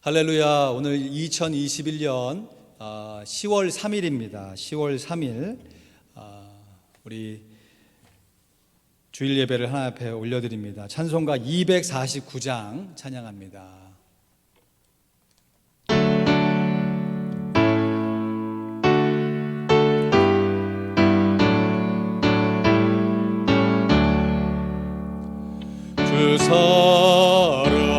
할렐루야. 오늘 2021년 10월 3일입니다. 10월 3일 우리 주일 예배를 하나님 앞에 올려드립니다. 찬송가 249장 찬양합니다. 주 사랑하는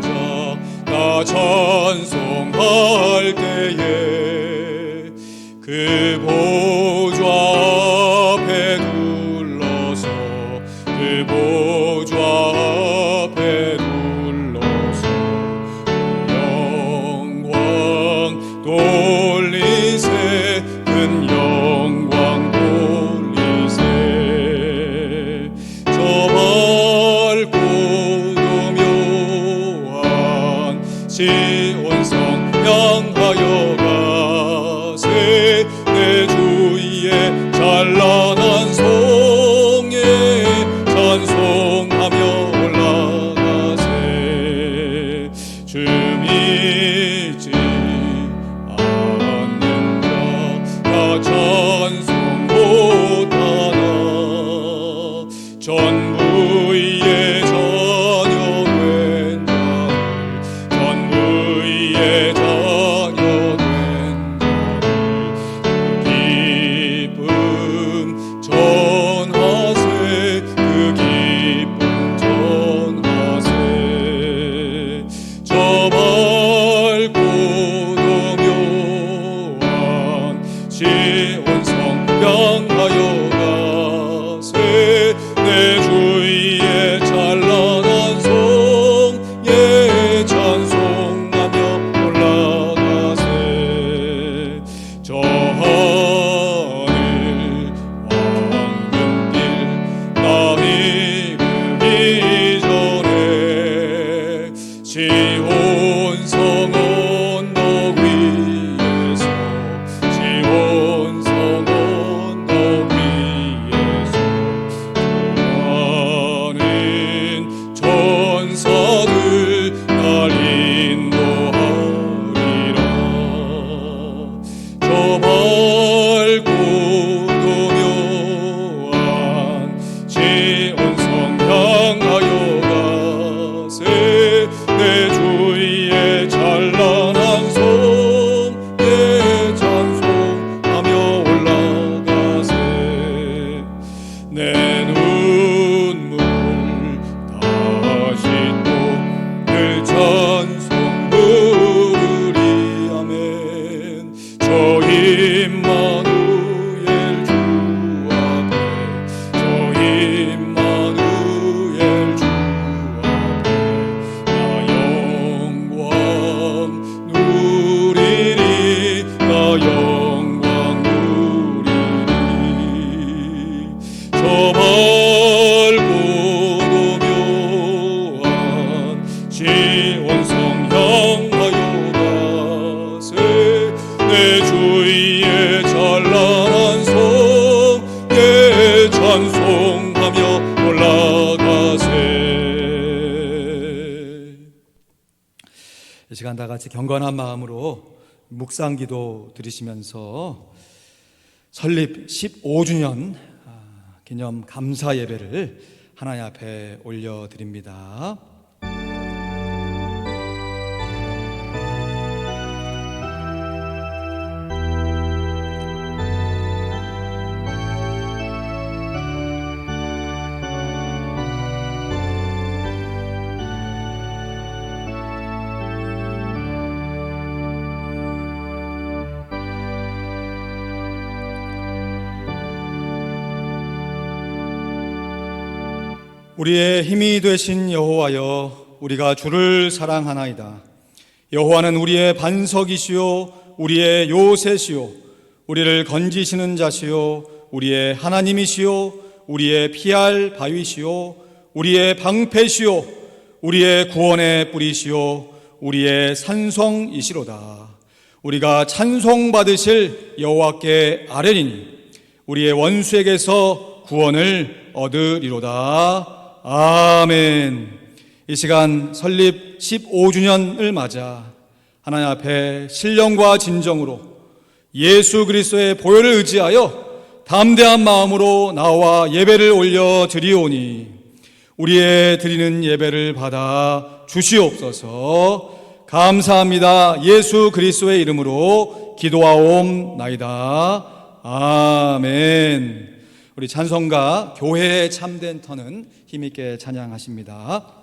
자 나 찬송할 때에 그 보좌 앞에 둘러서 그 보좌 앞에 둘러서 영광 돌리세 큰 영광 돌리세 저 밝고 묘한 시온성 향하여 가세 내 주위에 찬란한 송에 찬송하며 올라가세 주 믿지 않는 자 다 찬송 못하나 전부의 자녀된 자를 전부의 자녀된 자를 그 기쁨 전하세 그 기쁨 전하세 저 밝고도 묘한 시온성 향하여 가세 내 주위에 찬란한 송에 찬송하며 올라가세 저 하늘 황금길 나 입으기 전에 시온성 언덕 위에서 시온성 언덕 위에서 많은 천사들 날 인도하리라 저 밝고도 묘한 시온성 향하여 가세 내 주위에 찬란한 송에 찬송하며 올라가세 내 눈물 다시 또 늘 찬송 부르리 아멘 저 임마누엘 주 앞에 저 임마누엘 주 앞에 나 영광 누리리 나 영광 누리리 저 밝고도 묘한 시온성 향하여 가세 내 주위에 찬란한 송에 찬송하며 올라가세. 이 시간 다 같이 경건한 마음으로 묵상기도 드리시면서 설립 15주년 기념 감사 예배를 하나님 앞에 올려드립니다. 우리의 힘이 되신 여호와여 우리가 주를 사랑하나이다. 여호와는 우리의 반석이시요 우리의 요새시요 우리를 건지시는 자시요 우리의 하나님이시요 우리의 피할 바위시요 우리의 방패시요 우리의 구원의 뿌리시요 우리의 산성이시로다. 우리가 찬송받으실 여호와께 아뢰리니 우리의 원수에게서 구원을 얻으리로다. 아멘. 이 시간 설립 15주년을 맞아 하나님 앞에 신령과 진정으로 예수 그리스도의 보혈을 의지하여 담대한 마음으로 나와 예배를 올려 드리오니 우리의 드리는 예배를 받아 주시옵소서. 감사합니다. 예수 그리스도의 이름으로 기도하옵나이다. 아멘. 우리 찬송가 교회의 참된 터는 힘있게 찬양하십니다.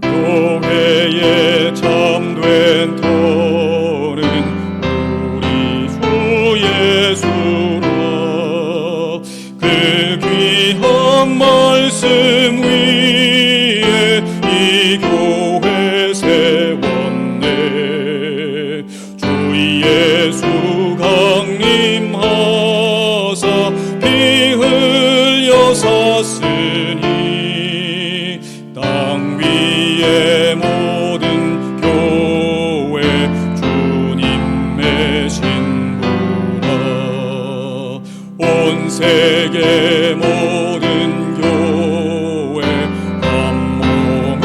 교회의 참된 터는 우리 주 예수라. 그 귀한 말씀 위에 이 교회 세웠네. 주 예수 강림하사 피 흘려 샀으니 땅 위의 모든 교회 주님의 신부라. 온 세계 모든 교회 한 몸을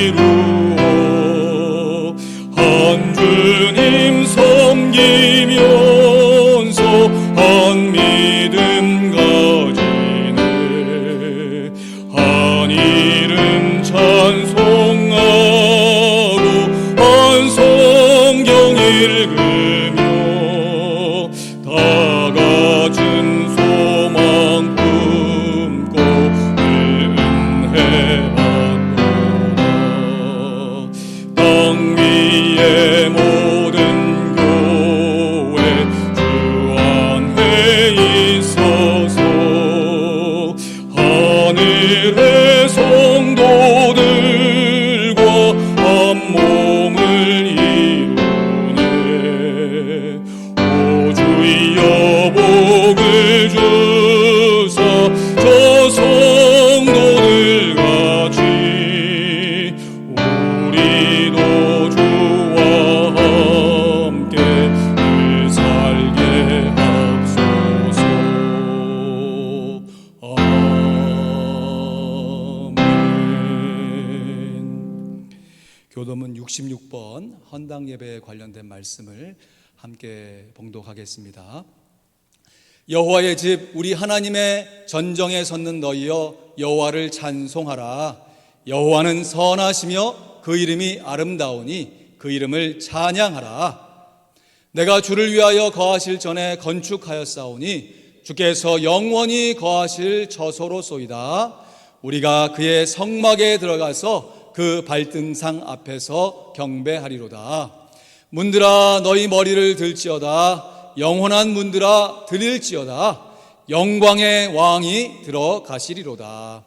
이루어 한 주님 섬기면서 한 믿음 가지네. 한 이름 찬송하고 한 성경 읽으며 다 같은 소망 품고 늘 은혜 받도다. 땅 위의 모든 교회 주 안에 있어서 하늘의 성도들과 한 몸을 이루네. 오 주여 복을 주사 저 성도들 같이 우리도 주와 함께 늘 살게 하소서. 아멘. 교도문 66번 헌당 예배에 관련된 말씀을 함께 봉독하겠습니다. 여호와의 집 우리 하나님의 전정에 섰는 너희여 여호와를 찬송하라. 여호와는 선하시며 그 이름이 아름다우니 그 이름을 찬양하라. 내가 주를 위하여 거하실 전에 건축하였사오니 주께서 영원히 거하실 처소로소이다. 우리가 그의 성막에 들어가서 그 발등상 앞에서 경배하리로다. 문들아 너희 머리를 들지어다. 영원한 문들아 들릴지어다. 영광의 왕이 들어가시리로다.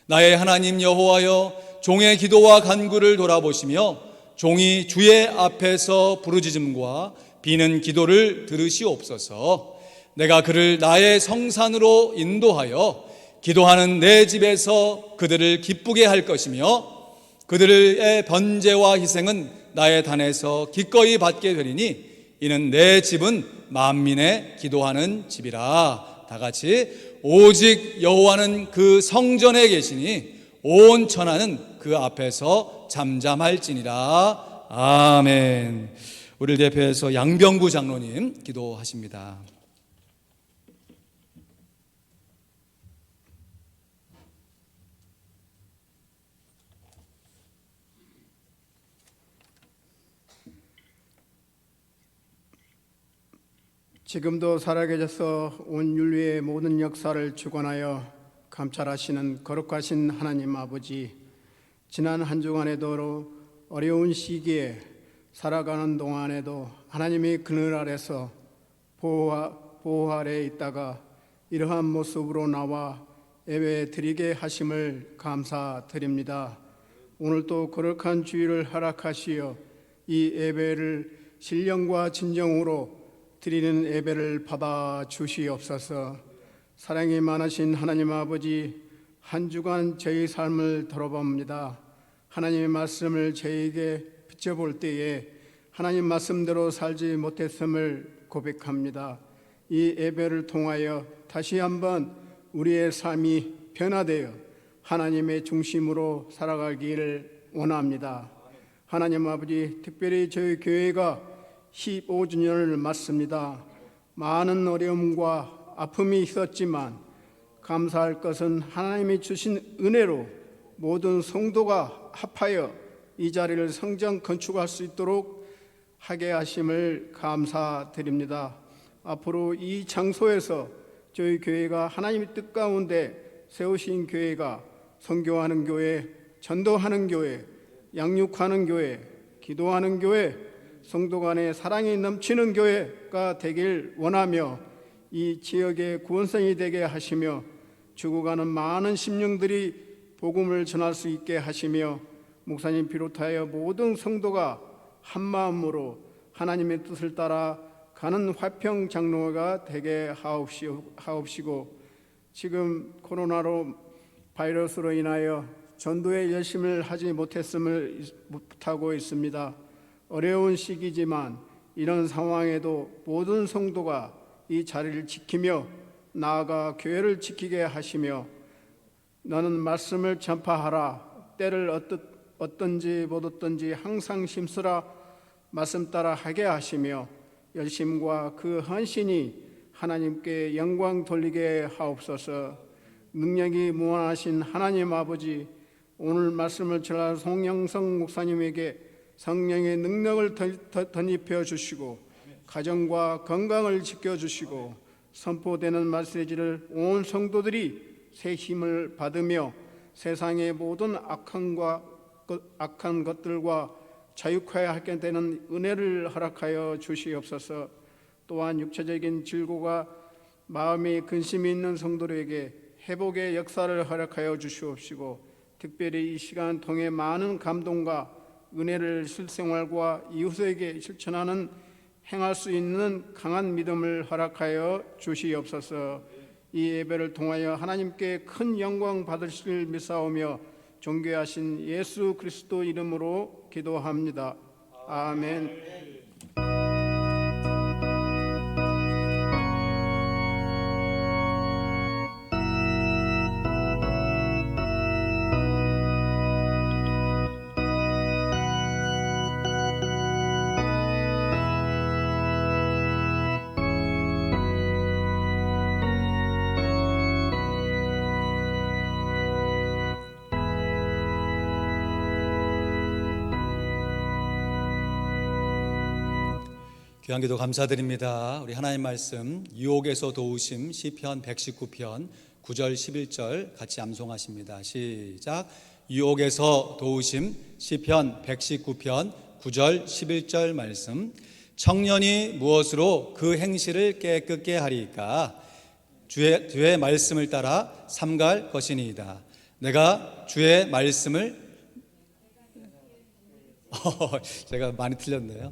나의 하나님 여호와여 종의 기도와 간구를 돌아보시며 종이 주의 앞에서 부르짖음과 비는 기도를 들으시옵소서. 내가 그를 나의 성산으로 인도하여 기도하는 내 집에서 그들을 기쁘게 할 것이며 그들의 번제와 희생은 나의 단에서 기꺼이 받게 되리니 이는 내 집은 만민의 기도하는 집이라. 다 같이 오직 여호와는 그 성전에 계시니 온 천하는 그 앞에서 잠잠할지니라. 아멘. 우리를 대표해서 양병구 장로님 기도하십니다. 지금도 살아계셔서 온 인류의 모든 역사를 주관하여 감찰하시는 거룩하신 하나님 아버지, 지난 한 주간에도 어려운 시기에 살아가는 동안에도 하나님이 그늘 아래서 보호 아래에 있다가 이러한 모습으로 나와 예배 드리게 하심을 감사드립니다. 오늘도 거룩한 주일을 허락하시어 이 예배를 신령과 진정으로 드리는 예배를 받아 주시옵소서. 사랑이 많으신 하나님 아버지, 한 주간 저희 삶을 돌아봅니다. 하나님의 말씀을 저에게 비춰볼 때에 하나님 말씀대로 살지 못했음을 고백합니다. 이 예배를 통하여 다시 한번 우리의 삶이 변화되어 하나님의 중심으로 살아가기를 원합니다. 하나님 아버지, 특별히 저희 교회가 15주년을 맞습니다. 많은 어려움과 아픔이 있었지만 감사할 것은 하나님이 주신 은혜로 모든 성도가 합하여 이 자리를 성전 건축할 수 있도록 하게 하심을 감사드립니다. 앞으로 이 장소에서 저희 교회가 하나님의 뜻 가운데 세우신 교회가 선교하는 교회, 전도하는 교회, 양육하는 교회, 기도하는 교회, 성도 간의 사랑이 넘치는 교회가 되길 원하며 이 지역의 구원성이 되게 하시며 죽어가는 많은 심령들이 복음을 전할 수 있게 하시며 목사님 비롯하여 모든 성도가 한 마음으로 하나님의 뜻을 따라 가는 화평 장로가 되게 하옵시고 지금 코로나로 바이러스로 인하여 전도에 열심을 하지 못하고 있습니다. 어려운 시기지만 이런 상황에도 모든 성도가 이 자리를 지키며 나아가 교회를 지키게 하시며 너는 말씀을 전파하라. 때를 어떤지 못 어떤지 항상 심쓰라. 말씀 따라 하게 하시며 열심과 그 헌신이 하나님께 영광 돌리게 하옵소서. 능력이 무한하신 하나님 아버지, 오늘 말씀을 전할 송영성 목사님에게 성령의 능력을 덧입혀 주시고 가정과 건강을 지켜주시고 선포되는 메시지를 온 성도들이 새 힘을 받으며 세상의 모든 악한 것들과 자유하게 하게 되는 은혜를 허락하여 주시옵소서. 또한 육체적인 질고가 마음의 근심이 있는 성도들에게 회복의 역사를 허락하여 주시옵시고 특별히 이 시간 통해 많은 감동과 은혜를 실생활과 이웃에게 실천하는 행할 수 있는 강한 믿음을 허락하여 주시옵소서. 이 예배를 통하여 하나님께 큰 영광 받으실 믿사오며 존귀하신 예수 그리스도 이름으로 기도합니다. 아멘. 귀한 기도 감사드립니다. 우리 하나님 말씀 유혹에서 도우심 시편 119편 9절 11절 같이 암송하십니다. 시작. 유혹에서 도우심 시편 119편 9절 11절 말씀. 청년이 무엇으로 그 행실을 깨끗게 하리까? 주의 말씀을 따라 삼갈 것이니이다. 내가 주의 말씀을 제가 많이 틀렸네요.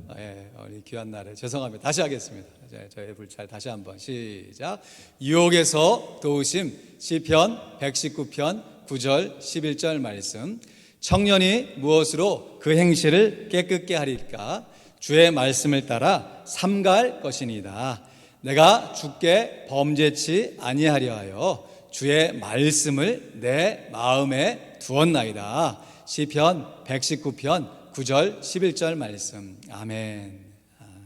우리 귀한 날에 죄송합니다. 다시 하겠습니다. 저의 불찰 다시 한번 시작. 유혹에서 도우심 시편 119편 9절 11절 말씀. 청년이 무엇으로 그 행실을 깨끗게 하리까? 주의 말씀을 따라 삼갈 것이니이다. 내가 주께 범죄치 아니하려 하여 주의 말씀을 내 마음에 두었나이다. 시편 119편 9절 11절 말씀. 아멘.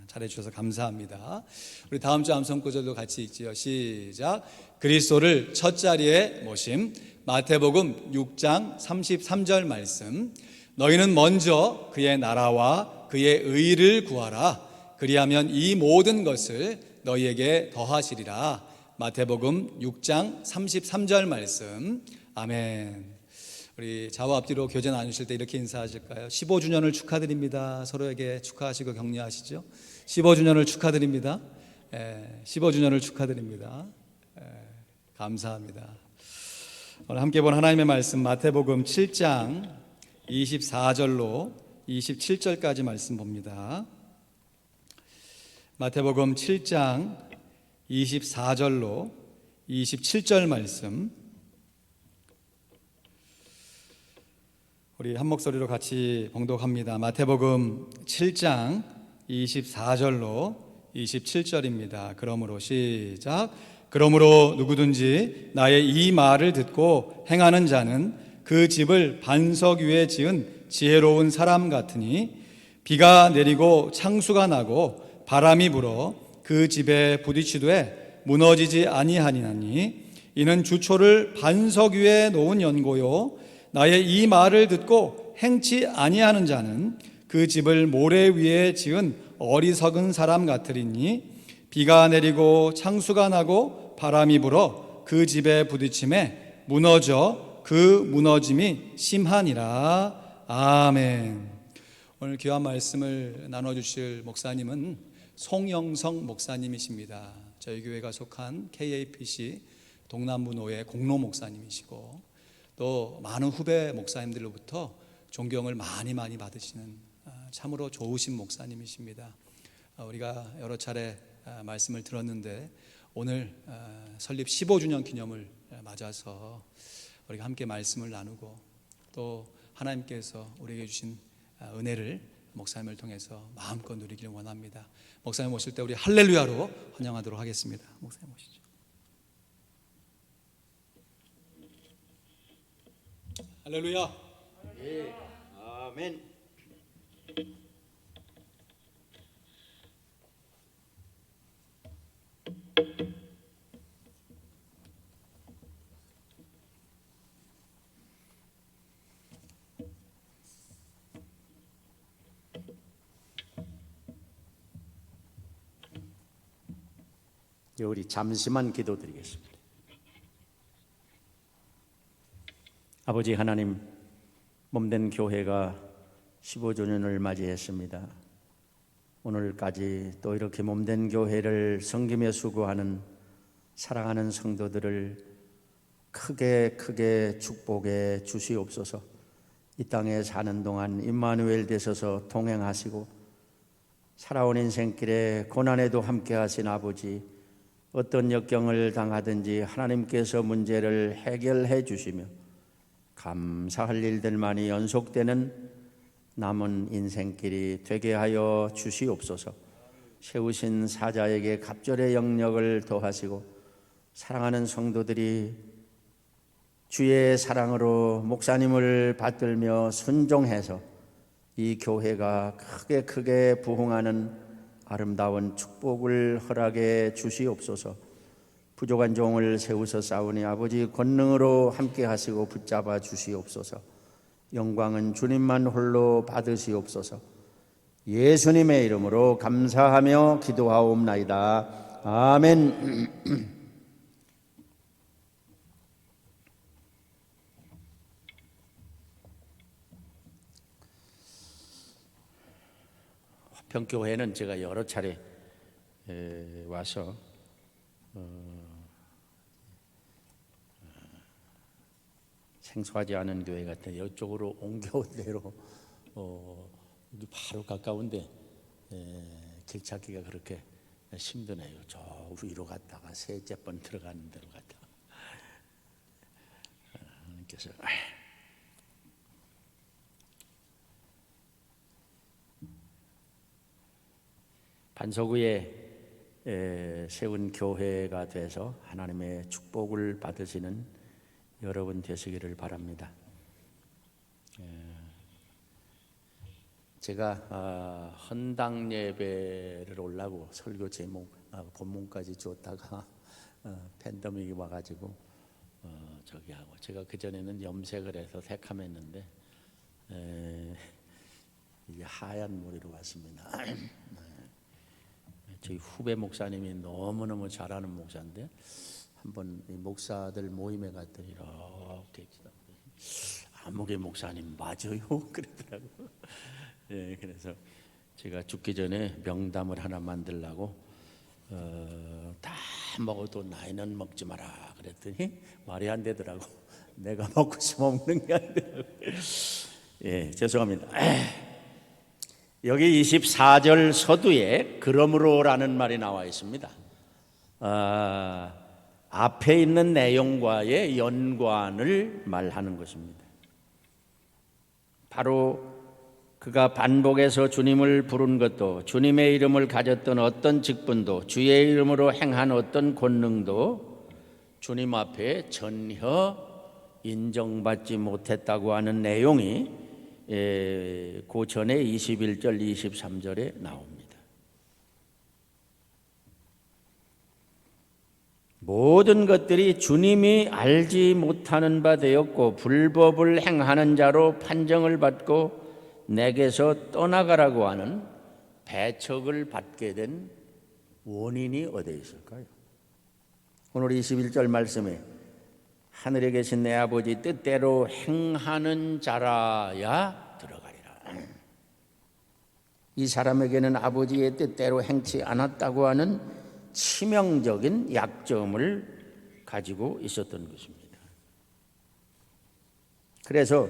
잘해주셔서 감사합니다. 우리 다음 주 암송 구절도 같이 읽지요. 시작. 그리스도를 첫 자리에 모심. 마태복음 6장 33절 말씀. 너희는 먼저 그의 나라와 그의 의를 구하라. 그리하면 이 모든 것을 너희에게 더하시리라. 마태복음 6장 33절 말씀. 아멘. 우리 좌우 앞뒤로 교제 나누실 때 이렇게 인사하실까요? 15주년을 축하드립니다. 서로에게 축하하시고 격려하시죠. 15주년을 축하드립니다. 15주년을 축하드립니다. 감사합니다. 오늘 함께 본 하나님의 말씀 마태복음 7장 24절로 27절까지 말씀 봅니다. 마태복음 7장 24절로 27절 말씀. 우리 한 목소리로 같이 봉독합니다. 마태복음 7장 24절로 27절입니다. 그러므로 시작. 그러므로 누구든지 나의 이 말을 듣고 행하는 자는 그 집을 반석 위에 지은 지혜로운 사람 같으니 비가 내리고 창수가 나고 바람이 불어 그 집에 부딪히되 무너지지 아니하니나니 이는 주초를 반석 위에 놓은 연고요 나의 이 말을 듣고 행치 아니하는 자는 그 집을 모래 위에 지은 어리석은 사람 같으리니 비가 내리고 창수가 나고 바람이 불어 그 집에 부딪힘에 무너져 그 무너짐이 심하니라. 아멘. 오늘 귀한 말씀을 나눠주실 목사님은 송영성 목사님이십니다. 저희 교회가 속한 KAPC 동남부노회 공로 목사님이시고 또 많은 후배 목사님들로부터 존경을 많이 받으시는 참으로 좋으신 목사님이십니다. 우리가 여러 차례 말씀을 들었는데 오늘 설립 15주년 기념을 맞아서 우리가 함께 말씀을 나누고 또 하나님께서 우리에게 주신 은혜를 목사님을 통해서 마음껏 누리기를 원합니다. 목사님 오실 때 우리 할렐루야로 환영하도록 하겠습니다. 목사님 오시죠. 할렐루야. 예. 아멘. 우리 잠시만 기도드리겠습니다. 아버지 하나님, 몸된 교회가 15주년을 맞이했습니다. 오늘까지 또 이렇게 몸된 교회를 섬기며 수고하는 사랑하는 성도들을 크게 축복해 주시옵소서. 이 땅에 사는 동안 임마누엘 되셔서 동행하시고 살아온 인생길에 고난에도 함께 하신 아버지, 어떤 역경을 당하든지 하나님께서 문제를 해결해 주시며 감사할 일들만이 연속되는 남은 인생길이 되게 하여 주시옵소서. 세우신 사자에게 갑절의 영역을 더하시고 사랑하는 성도들이 주의 사랑으로 목사님을 받들며 순종해서 이 교회가 크게 부흥하는 아름다운 축복을 허락해 주시옵소서. 부족한 종을 세우서 싸우니 아버지 권능으로 함께 하시고 붙잡아 주시옵소서. 영광은 주님만 홀로 받으시옵소서. 예수님의 이름으로 감사하며 기도하옵나이다. 아멘. 화평교회는 제가 여러 차례 와서 생소하지 않은 교회 같은 이쪽으로 옮겨온 대로 바로 가까운데 길 찾기가 그렇게 힘드네요. 저 위로 갔다가 셋째 번 들어가는 데로 갔다가 하나님께서 반석 위에 세운 교회가 돼서 하나님의 축복을 받으시는 여러분 되시기를 바랍니다. 제가 헌당 예배를 올라고 설교 제목 본문까지 줬다가 팬데믹이 와가지고 저기 하고 제가 그 전에는 염색을 해서 새카맸는데 이게 하얀 머리로 왔습니다. 저희 후배 목사님이 너무너무 잘하는 목사인데 한번 이 목사들 모임에 갔더니 이렇게 아무개 목사님 맞아요? 그러더라고. 예, 그래서 제가 죽기 전에 명담을 하나 만들려고 다 먹어도 나이는 먹지 마라 그랬더니 말이 안 되더라고. 내가 먹고 싶으면 먹는 게 안 되더라고. 예, 죄송합니다. 여기 24절 서두에 그러므로라는 말이 나와 있습니다. 앞에 있는 내용과의 연관을 말하는 것입니다. 바로 그가 반복해서 주님을 부른 것도, 주님의 이름을 가졌던 어떤 직분도, 주의 이름으로 행한 어떤 권능도 주님 앞에 전혀 인정받지 못했다고 하는 내용이 그 전에 21절 23절에 나옵니다. 모든 것들이 주님이 알지 못하는 바 되었고 불법을 행하는 자로 판정을 받고 내게서 떠나가라고 하는 배척을 받게 된 원인이 어디에 있을까요? 오늘 21절 말씀에 하늘에 계신 내 아버지 뜻대로 행하는 자라야 들어가리라. 이 사람에게는 아버지의 뜻대로 행치 않았다고 하는 치명적인 약점을 가지고 있었던 것입니다. 그래서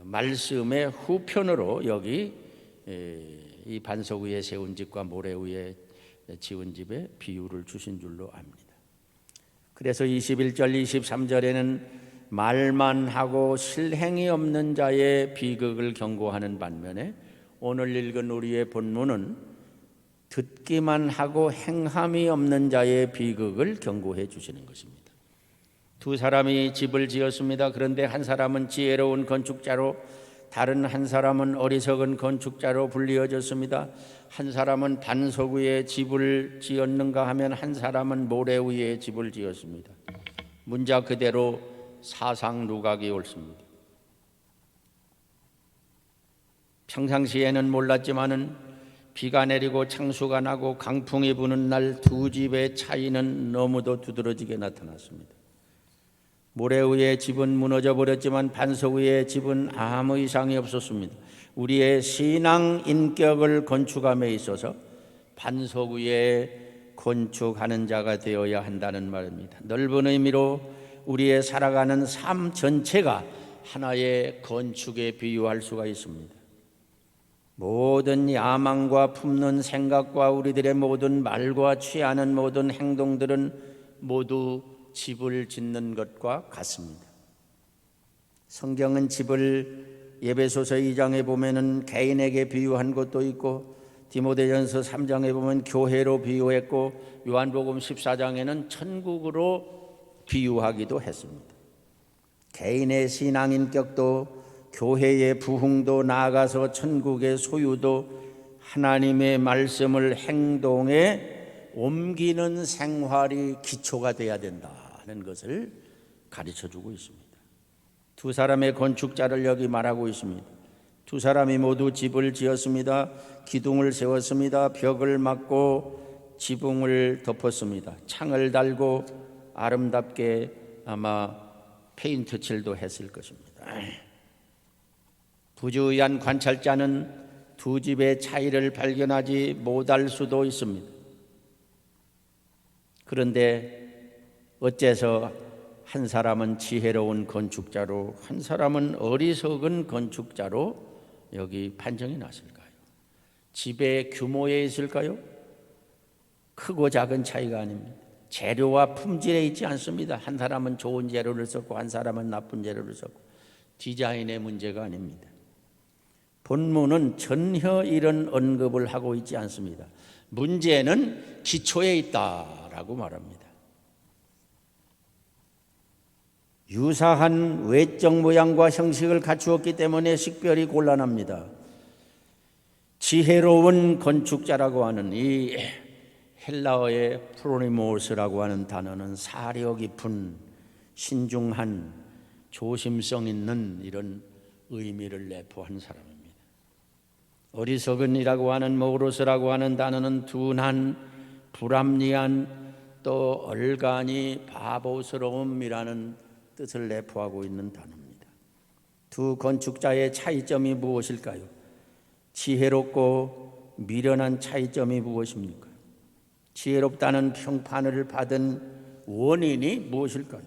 말씀의 후편으로 여기 이 반석 위에 세운 집과 모래 위에 지은 집의 비유를 주신 줄로 압니다. 그래서 21절 23절에는 말만 하고 실행이 없는 자의 비극을 경고하는 반면에 오늘 읽은 우리의 본문은 듣기만 하고 행함이 없는 자의 비극을 경고해 주시는 것입니다. 두 사람이 집을 지었습니다. 그런데 한 사람은 지혜로운 건축자로, 다른 한 사람은 어리석은 건축자로 불리어졌습니다. 한 사람은 반석 위에 집을 지었는가 하면 한 사람은 모래 위에 집을 지었습니다. 문자 그대로 사상누각이 옳습니다. 평상시에는 몰랐지만은 비가 내리고 창수가 나고 강풍이 부는 날 두 집의 차이는 너무도 두드러지게 나타났습니다. 모래 위에 집은 무너져 버렸지만 반석 위에 집은 아무 이상이 없었습니다. 우리의 신앙 인격을 건축함에 있어서 반석 위에 건축하는 자가 되어야 한다는 말입니다. 넓은 의미로 우리의 살아가는 삶 전체가 하나의 건축에 비유할 수가 있습니다. 모든 야망과 품는 생각과 우리들의 모든 말과 취하는 모든 행동들은 모두 집을 짓는 것과 같습니다. 성경은 집을 에베소서 2장에 보면은 개인에게 비유한 것도 있고 디모데전서 3장에 보면 교회로 비유했고 요한복음 14장에는 천국으로 비유하기도 했습니다. 개인의 신앙인격도 교회의 부흥도 나아가서 천국의 소유도 하나님의 말씀을 행동에 옮기는 생활이 기초가 되어야 된다는 것을 가르쳐주고 있습니다. 두 사람의 건축자를 여기 말하고 있습니다. 두 사람이 모두 집을 지었습니다. 기둥을 세웠습니다. 벽을 막고 지붕을 덮었습니다. 창을 달고 아름답게 아마 페인트 칠도 했을 것입니다. 부주의한 관찰자는 두 집의 차이를 발견하지 못할 수도 있습니다. 그런데 어째서 한 사람은 지혜로운 건축자로 한 사람은 어리석은 건축자로 여기 판정이 났을까요? 집의 규모에 있을까요? 크고 작은 차이가 아닙니다. 재료와 품질에 있지 않습니다. 한 사람은 좋은 재료를 썼고 한 사람은 나쁜 재료를 썼고 디자인의 문제가 아닙니다. 본문은 전혀 이런 언급을 하고 있지 않습니다. 문제는 기초에 있다라고 말합니다. 유사한 외적 모양과 형식을 갖추었기 때문에 식별이 곤란합니다. 지혜로운 건축자라고 하는 이 헬라어의 프로니모스라고 하는 단어는 사려 깊은, 신중한, 조심성 있는 이런 의미를 내포한 사람입니다. 어리석은이라고 하는 모로스라고 하는 단어는 둔한, 불합리한, 또 얼간이 바보스러움이라는 뜻을 내포하고 있는 단어입니다. 두 건축자의 차이점이 무엇일까요? 지혜롭고 미련한 차이점이 무엇입니까? 지혜롭다는 평판을 받은 원인이 무엇일까요?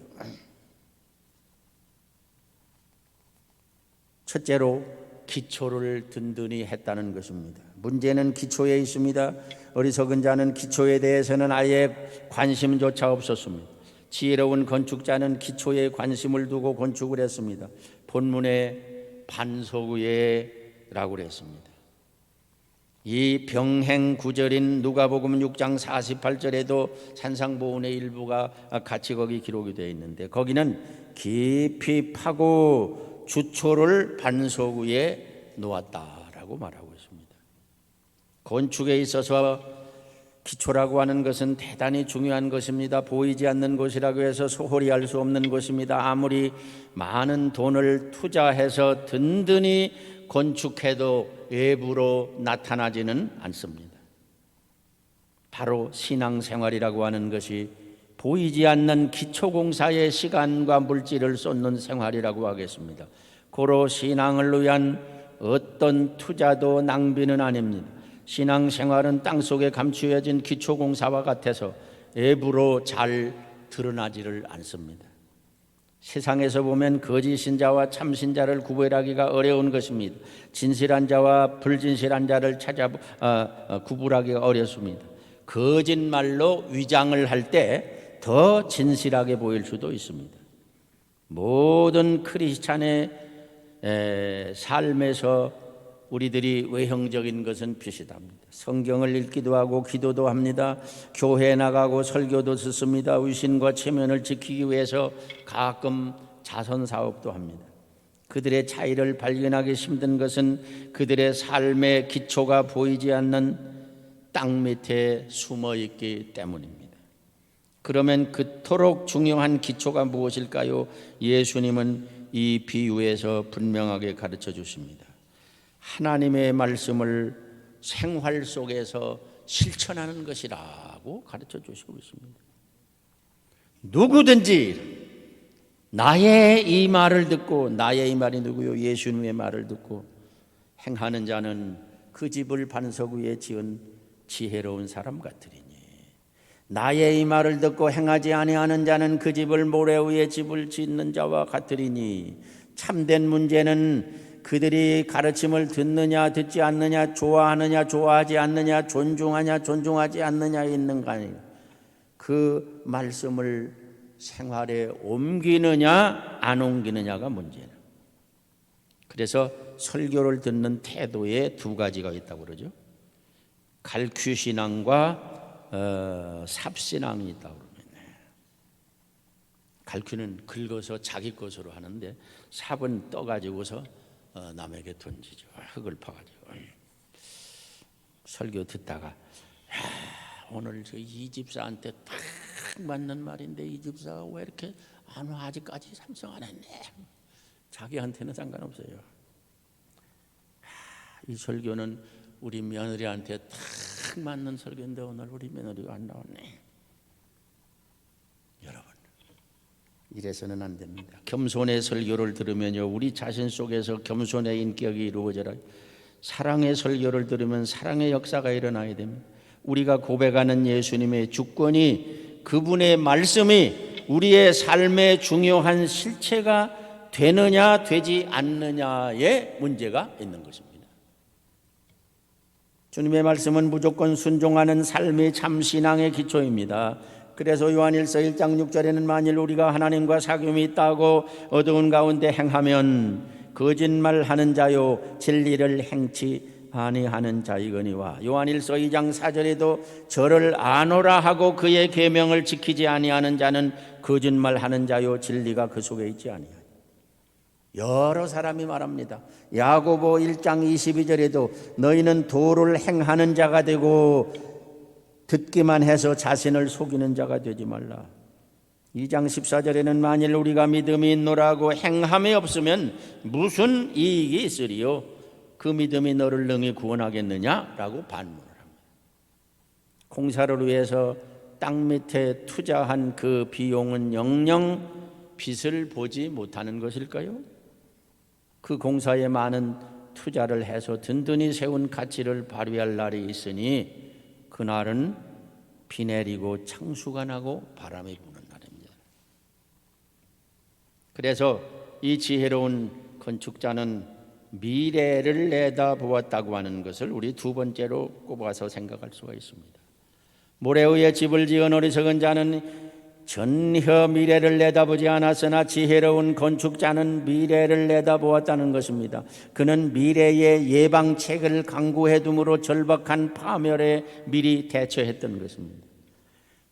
첫째로 기초를 든든히 했다는 것입니다. 문제는 기초에 있습니다. 어리석은 자는 기초에 대해서는 아예 관심조차 없었습니다. 지혜로운 건축자는 기초에 관심을 두고 건축을 했습니다. 본문에 반석위에라고 그랬습니다. 이 병행 구절인 누가복음 6장 48절에도 산상보훈의 일부가 같이 거기 기록이 되어 있는데, 거기는 깊이 파고 주초를 반석 위에 놓았다라고 말하고 있습니다. 건축에 있어서 기초라고 하는 것은 대단히 중요한 것입니다. 보이지 않는 것이라고 해서 소홀히 할 수 없는 것입니다. 아무리 많은 돈을 투자해서 든든히 건축해도 외부로 나타나지는 않습니다. 바로 신앙생활이라고 하는 것이 보이지 않는 기초공사의 시간과 물질을 쏟는 생활이라고 하겠습니다. 고로 신앙을 위한 어떤 투자도 낭비는 아닙니다. 신앙생활은 땅속에 감추어진 기초공사와 같아서 외부로 잘 드러나지를 않습니다. 세상에서 보면 거짓 신자와 참 신자를 구별하기가 어려운 것입니다. 진실한 자와 불진실한 자를 구분하기가 어렵습니다. 거짓말로 위장을 할 때 더 진실하게 보일 수도 있습니다. 모든 크리스찬의 삶에서 우리들이 외형적인 것은 비슷합니다. 성경을 읽기도 하고 기도도 합니다. 교회에 나가고 설교도 듣습니다. 위신과 체면을 지키기 위해서 가끔 자선사업도 합니다. 그들의 차이를 발견하기 힘든 것은 그들의 삶의 기초가 보이지 않는 땅 밑에 숨어 있기 때문입니다. 그러면 그토록 중요한 기초가 무엇일까요? 예수님은 이 비유에서 분명하게 가르쳐 주십니다. 하나님의 말씀을 생활 속에서 실천하는 것이라고 가르쳐 주시고 있습니다. 누구든지 나의 이 말을 듣고, 나의 이 말이 누구요? 예수님의 말을 듣고 행하는 자는 그 집을 반석 위에 지은 지혜로운 사람 같으리니, 나의 이 말을 듣고 행하지 아니하는 자는 그 집을 모래 위에 집을 짓는 자와 같으리니, 참된 문제는 그들이 가르침을 듣느냐 듣지 않느냐, 좋아하느냐 좋아하지 않느냐, 존중하냐 존중하지 않느냐에 있는 거 아니에요. 그 말씀을 생활에 옮기느냐 안 옮기느냐가 문제예요. 그래서 설교를 듣는 태도에 두 가지가 있다고 그러죠. 갈퀴신앙과 삽신앙이 있다고 그러면, 갈퀴는 긁어서 자기 것으로 하는데 삽은 떠가지고서 남에게 던지죠. 흙을 파가지고. 설교 듣다가 오늘 이 집사한테 딱 맞는 말인데 이 집사가 왜 이렇게 안 와? 아직까지 삼성 안 했네. 자기한테는 상관없어요. 이 설교는 우리 며느리한테 딱 맞는 설교인데 오늘 우리 며느리가 안 나왔네. 여러분, 이래서는 안 됩니다. 겸손의 설교를 들으면요, 우리 자신 속에서 겸손의 인격이 이루어져라. 사랑의 설교를 들으면 사랑의 역사가 일어나야 됩니다. 우리가 고백하는 예수님의 주권이, 그분의 말씀이 우리의 삶의 중요한 실체가 되느냐 되지 않느냐의 문제가 있는 것입니다. 주님의 말씀은 무조건 순종하는 삶이 참 신앙의 기초입니다. 그래서 요한일서 1장 6절에는 만일 우리가 하나님과 사귐이 있다고 어두운 가운데 행하면 거짓말하는 자요 진리를 행치 아니하는 자이거니와, 요한일서 2장 4절에도 저를 아노라 하고 그의 계명을 지키지 아니하는 자는 거짓말하는 자요 진리가 그 속에 있지 아니하니. 여러 사람이 말합니다. 야고보 1장 22절에도 너희는 도를 행하는 자가 되고 듣기만 해서 자신을 속이는 자가 되지 말라. 2장 14절에는 만일 우리가 믿음이 있노라고 행함이 없으면 무슨 이익이 있으리요? 그 믿음이 너를 능히 구원하겠느냐라고 반문을 합니다. 공사를 위해서 땅 밑에 투자한 그 비용은 영영 빛을 보지 못하는 것일까요? 그 공사에 많은 투자를 해서 든든히 세운 가치를 발휘할 날이 있으니 그날은 비 내리고 창수가 나고 바람이 부는 날입니다. 그래서 이 지혜로운 건축자는 미래를 내다보았다고 하는 것을 우리 두 번째로 꼽아서 생각할 수가 있습니다. 모래 위에 집을 지은 어리석은 자는 전혀 미래를 내다보지 않았으나 지혜로운 건축자는 미래를 내다보았다는 것입니다. 그는 미래의 예방책을 강구해 둠으로 절박한 파멸에 미리 대처했던 것입니다.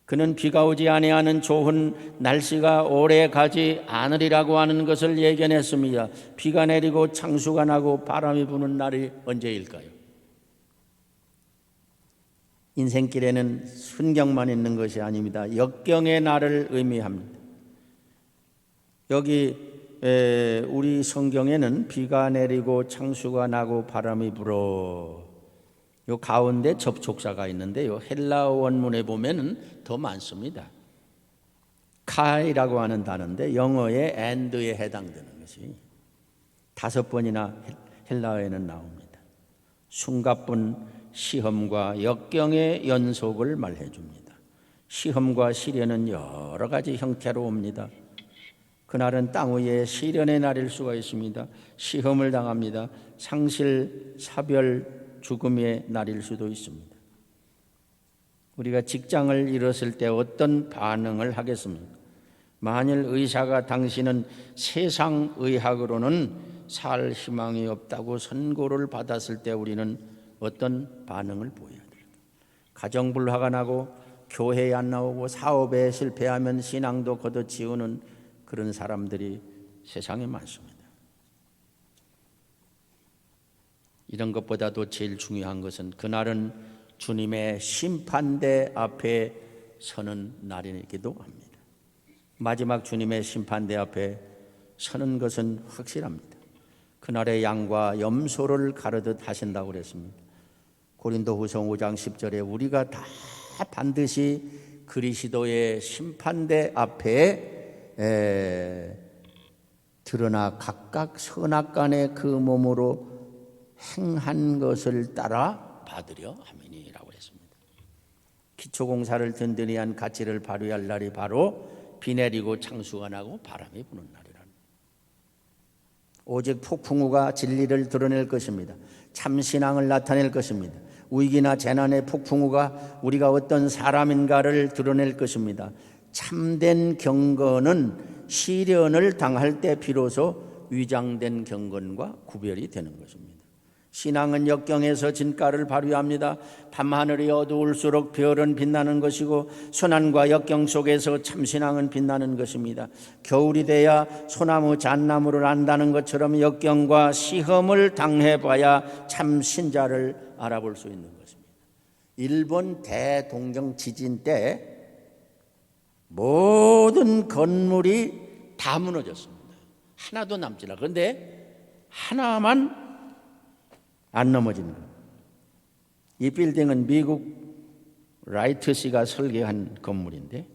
그는 비가 오지 아니하는 좋은 날씨가 오래 가지 않으리라고 하는 것을 예견했습니다. 비가 내리고 창수가 나고 바람이 부는 날이 언제일까요? 인생길에는 순경만 있는 것이 아닙니다. 역경의 날을 의미합니다. 여기 우리 성경에는 비가 내리고 창수가 나고 바람이 불어, 요 가운데 접촉사가 있는데요, 헬라어 원문에 보면은 더 많습니다. 카이라고 하는 단어인데 영어의 and에 해당되는 것이 5번이나 헬라어에는 나옵니다. 숨가쁜 시험과 역경의 연속을 말해 줍니다. 시험과 시련은 여러 가지 형태로 옵니다. 그날은 땅 위에 시련의 날일 수가 있습니다. 시험을 당합니다. 상실, 사별, 죽음의 날일 수도 있습니다. 우리가 직장을 잃었을 때 어떤 반응을 하겠습니까? 만일 의사가 당신은 세상 의학으로는 살 희망이 없다고 선고를 받았을 때 우리는 어떤 반응을 보여야 될까요? 가정불화가 나고 교회에 안 나오고 사업에 실패하면 신앙도 걷어지우는 그런 사람들이 세상에 많습니다. 이런 것보다도 제일 중요한 것은 그날은 주님의 심판대 앞에 서는 날이기도 합니다. 마지막 주님의 심판대 앞에 서는 것은 확실합니다. 그날의 양과 염소를 가르듯 하신다고 그랬습니다. 고린도후서 5장 10절에 우리가 다 반드시 그리스도의 심판대 앞에 드러나 각각 선악간의 그 몸으로 행한 것을 따라 받으려 함이니라고 했습니다. 기초공사를 든든히 한 가치를 발휘할 날이 바로 비 내리고 창수가 나고 바람이 부는 날이라는, 오직 폭풍우가 진리를 드러낼 것입니다. 참신앙을 나타낼 것입니다. 위기나 재난의 폭풍우가 우리가 어떤 사람인가를 드러낼 것입니다. 참된 경건은 시련을 당할 때 비로소 위장된 경건과 구별이 되는 것입니다. 신앙은 역경에서 진가를 발휘합니다. 밤하늘이 어두울수록 별은 빛나는 것이고 순환과 역경 속에서 참신앙은 빛나는 것입니다. 겨울이 돼야 소나무 잣나무를 안다는 것처럼 역경과 시험을 당해봐야 참 신자를 알아볼 수 있는 것입니다. 일본 대동경 지진 때 모든 건물이 다 무너졌습니다. 하나도 남지 않아. 그런데 하나만 안 넘어진 거예요. 이 빌딩은 미국 라이트 씨가 설계한 건물인데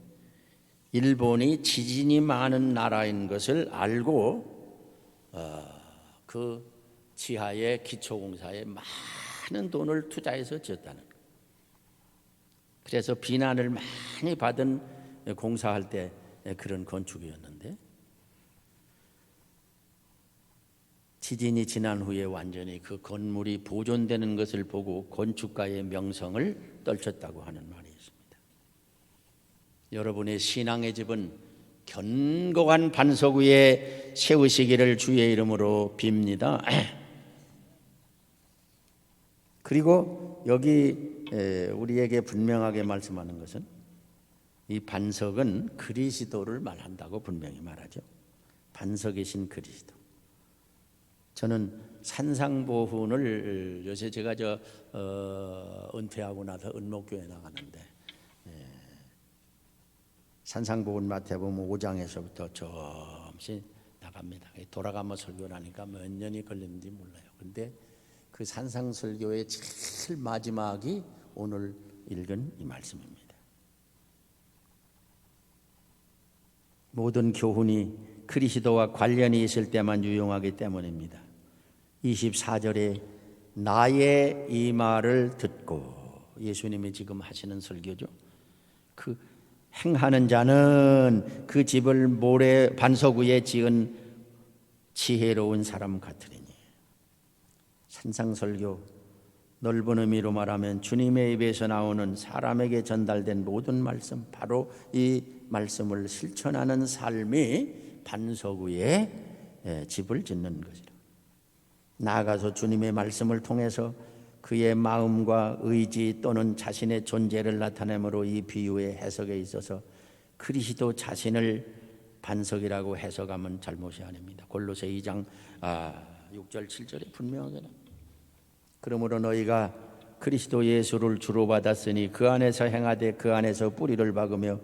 일본이 지진이 많은 나라인 것을 알고 그 지하에 기초공사에 많은 돈을 투자해서 지었다는 거예요. 그래서 비난을 많이 받은 공사할 때 그런 건축이었는데 지진이 지난 후에 완전히 그 건물이 보존되는 것을 보고 건축가의 명성을 떨쳤다고 하는 말이 있습니다. 여러분의 신앙의 집은 견고한 반석 위에 세우시기를 주의 이름으로 빕니다. 그리고 여기 우리에게 분명하게 말씀하는 것은 이 반석은 그리스도를 말한다고 분명히 말하죠. 반석이신 그리스도. 저는 산상보훈을 요새 제가 은퇴하고 나서 은목교회 나가는데 산상보훈 마태복음 5장에서부터 조금씩 나갑니다. 돌아가며 설교를 하니까 몇 년이 걸렸는지 몰라요. 그런데 그 산상설교의 제일 마지막이 오늘 읽은 이 말씀입니다. 모든 교훈이 그리스도와 관련이 있을 때만 유용하기 때문입니다. 24절에 나의 이 말을 듣고, 예수님이 지금 하시는 설교죠. 그 행하는 자는 그 집을 모래 반석 위에 지은 지혜로운 사람 같으리니. 산상설교 넓은 의미로 말하면 주님의 입에서 나오는 사람에게 전달된 모든 말씀, 바로 이 말씀을 실천하는 삶이 반석 위에 집을 짓는 것이라. 나아가서 주님의 말씀을 통해서 그의 마음과 의지 또는 자신의 존재를 나타내므로 이 비유의 해석에 있어서 그리스도 자신을 반석이라고 해석하면 잘못이 아닙니다. 골로새 2장 6절 7절에 분명하게 나옵니다. 그러므로 너희가 그리스도 예수를 주로 받았으니 그 안에서 행하되 그 안에서 뿌리를 박으며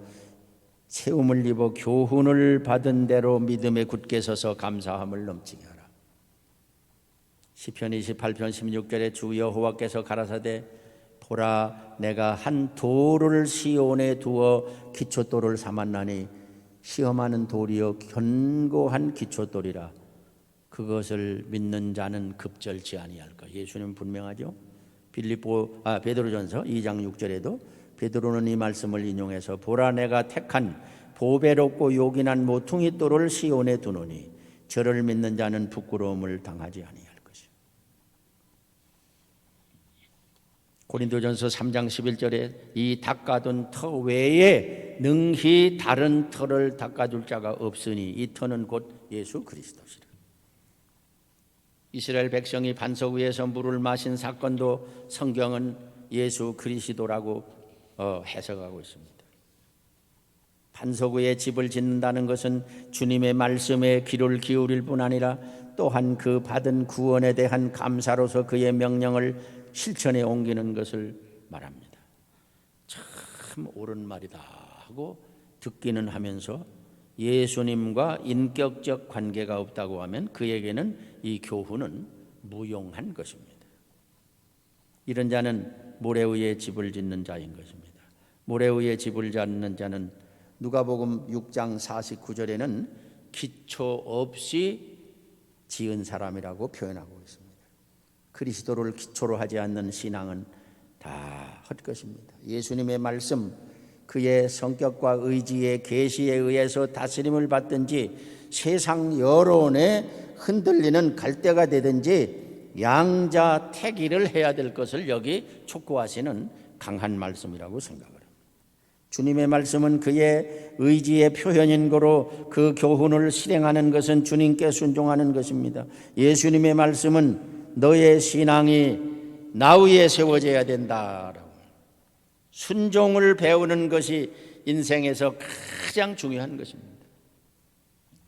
세움을 입어 교훈을 받은 대로 믿음에 굳게 서서 감사함을 넘치게 하라. 시편 28편 16절에 주 여호와께서 가라사대 보라 내가 한 돌을 시온에 두어 기초돌을 삼았나니 시험하는 돌이요 견고한 기초돌이라. 그것을 믿는 자는 급절치 아니할까. 예수님 분명하죠. 베드로전서 2장 6절에도 베드로는 이 말씀을 인용해서 보라 내가 택한 보배롭고 요긴한 모퉁이 돌을 시온에 두노니 저를 믿는 자는 부끄러움을 당하지 아니할 것이요. 고린도전서 3장 11절에 이 닦아둔 터 외에 능히 다른 터를 닦아줄 자가 없으니 이 터는 곧 예수 그리스도시라. 이스라엘 백성이 반석 위에서 물을 마신 사건도 성경은 예수 그리스도라고 해석하고 있습니다. 반석 위에 집을 짓는다는 것은 주님의 말씀에 귀를 기울일 뿐 아니라 또한 그 받은 구원에 대한 감사로서 그의 명령을 실천에 옮기는 것을 말합니다. 참 옳은 말이다 하고 듣기는 하면서 예수님과 인격적 관계가 없다고 하면 그에게는 이 교훈은 무용한 것입니다. 이런 자는 모래 위에 집을 짓는 자인 것입니다. 모래 위에 집을 짓는 자는 누가복음 6장 49절에는 기초 없이 지은 사람이라고 표현하고 있습니다. 그리스도를 기초로 하지 않는 신앙은 다 헛것입니다. 예수님의 말씀, 그의 성격과 의지의 계시에 의해서 다스림을 받든지 세상 여론에 흔들리는 갈대가 되든지 양자택일을 해야 될 것을 여기 촉구하시는 강한 말씀이라고 생각을 합니다. 주님의 말씀은 그의 의지의 표현인 거로 그 교훈을 실행하는 것은 주님께 순종하는 것입니다. 예수님의 말씀은 너의 신앙이 나 위에 세워져야 된다라고 순종을 배우는 것이 인생에서 가장 중요한 것입니다.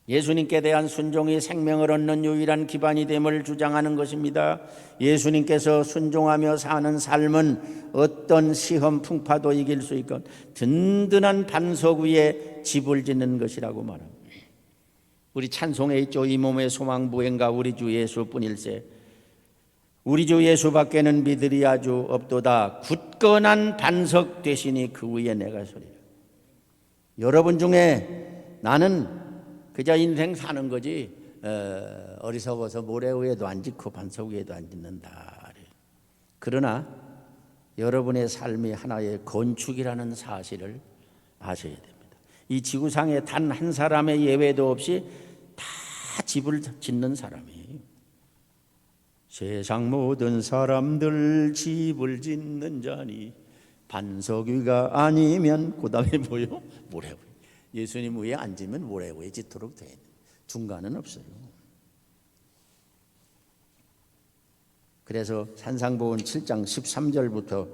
예수님께 대한 순종이 생명을 얻는 유일한 기반이 됨을 주장하는 것입니다. 예수님께서 순종하며 사는 삶은 어떤 시험 풍파도 이길 수 있고 든든한 반석 위에 집을 짓는 것이라고 말합니다. 우리 찬송에 있죠. 이 몸의 소망 부행가 우리 주 예수뿐일세. 우리 주 예수밖에는 믿으리 아주 없도다. 굳건한 반석 되시니 그 위에 내가 서리라. 여러분 중에 나는 그저 인생 사는 거지 어리석어서 모래 위에도 안 짓고 반석 위에도 안 짓는다. 그러나 여러분의 삶이 하나의 건축이라는 사실을 아셔야 됩니다. 이 지구상에 단 한 사람의 예외도 없이 다 집을 짓는 사람이에요. 세상 모든 사람들 집을 짓는 자니 반석 위가 아니면 그 다음에 뭐요? 모래 위. 예수님 위에 앉으면 모래 위에 짓도록 돼 있는 중간은 없어요. 그래서 산상보훈 7장 13절부터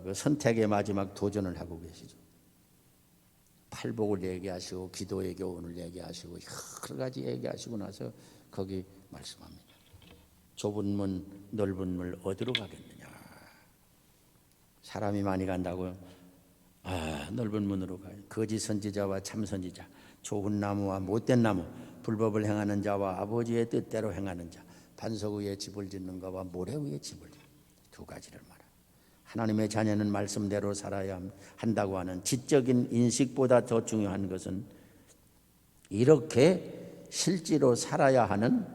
그 선택의 마지막 도전을 하고 계시죠. 팔복을 얘기하시고 기도의 교훈을 얘기하시고 여러 가지 얘기하시고 나서 거기 말씀합니다. 좁은 문 넓은 문 어디로 가겠느냐. 사람이 많이 간다고요. 넓은 문으로 가요. 거짓 선지자와 참 선지자, 좋은 나무와 못된 나무, 불법을 행하는 자와 아버지의 뜻대로 행하는 자, 반석 위에 집을 짓는 것과 모래 위에 집을 짓는 두 가지를 말합니다. 하나님의 자녀는 말씀대로 살아야 한다고 하는 지적인 인식보다 더 중요한 것은 이렇게 실제로 살아야 하는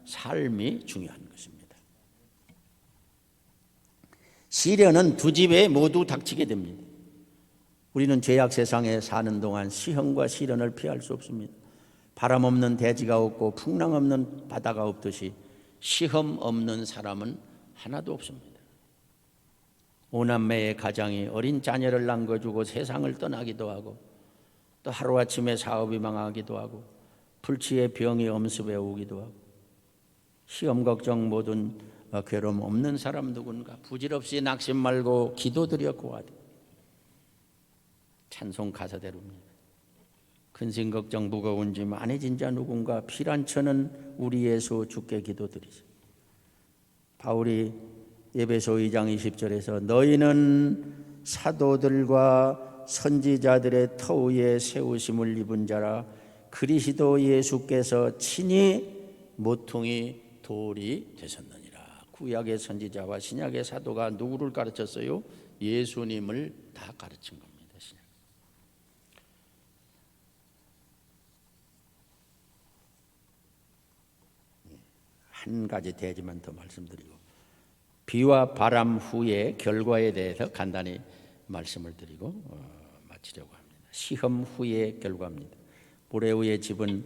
삶이 중요한 것입니다. 시련은 두 집에 모두 닥치게 됩니다. 우리는 죄악 세상에 사는 동안 시험과 시련을 피할 수 없습니다. 바람 없는 대지가 없고 풍랑 없는 바다가 없듯이 시험 없는 사람은 하나도 없습니다. 오남매의 가장이 어린 자녀를 남겨주고 세상을 떠나기도 하고, 또 하루아침에 사업이 망하기도 하고, 불치의 병이 엄습해 오기도 하고, 시험 걱정 모든 괴로움 없는 사람 누군가 부질없이 낙심 말고 기도드려 구하되. 찬송 가사대로입니다. 근심 걱정 무거운 짐 안해진 자 누군가 피란처는 우리 예수 주께 기도드리세. 바울이 에베소 2장 20절에서 너희는 사도들과 선지자들의 터 위에 세우심을 입은 자라 그리스도 예수께서 친히 모퉁이 돌이 되셨느니라. 구약의 선지자와 신약의 사도가 누구를 가르쳤어요? 예수님을 다 가르친 겁니다. 한 가지 대지만 더 말씀드리고, 비와 바람 후의 결과에 대해서 간단히 말씀을 드리고 마치려고 합니다. 시험 후의 결과입니다. 모래 위의 집은